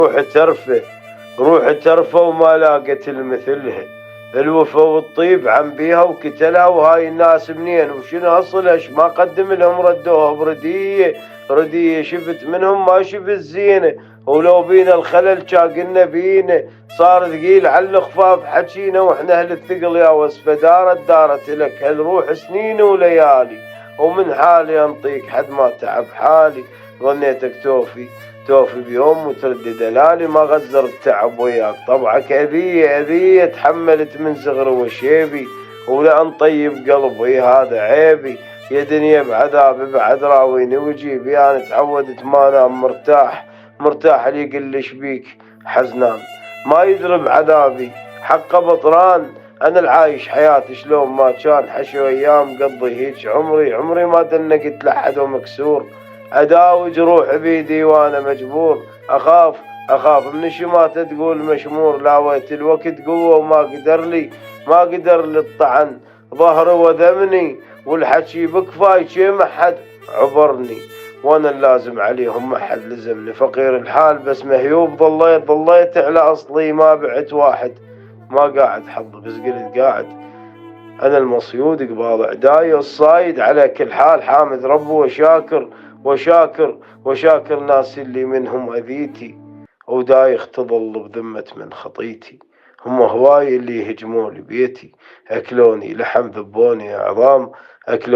روح ترفه، روح ترفه وما لاقت المثلها، الوفا والطيب عم بيها وكتلها، وهاي الناس منين وشنو اصلش ما قدم لهم ردوها بردية، ردية شفت منهم ما شفت زينة، ولو بينا الخلل قلنا بينا، صار ثقيل على الخفاف حكينا واحنا اهل الثقل يا وصفة، دارت لك هالروح سنين وليالي، ومن حالي انطيك حد ما تعب حالي، ظنيتك توفي بيوم وترد دلالي، ما غزر التعب وياك طبعك أذية تحملت من صغر وشيبي، ولأن طيب قلبي هذا عيبي، يا دنيا بعذابي بعد راويني وجيبي، أنا تعودت ما أنام مرتاح اللي يقل بيك حزنان، ما يدري بعذابي حقه بطران، أنا العايش حياتي شلون ما كان، حشو أيام قضي هيج عمري ما دنقت لحد ومكسور، أداوي جروح بيدي وأنا مجبور، أخاف من الشماتة تقول مشمور، لاويت الوقت قوة وما قدر لي الطعن، ظهري وذمني والحكي بكفاي شي ما حد عبرني، وانا اللازم عليهم ما حد لزمني، فقير الحال بس مهيوب، ضليت على اصلي ما بعت واحد، ما قاعد حظ بس قلت قاعد، أنا المصيود قبال عداي الصايد، على كل حال حامد ربي وشاكر ناس اللي منهم أذيتي، ودايخ تظل بذمة من خطيتي، هم هواي اللي يهجمون لبيتي، أكلوني لحم ذبوني عظام، أكلوني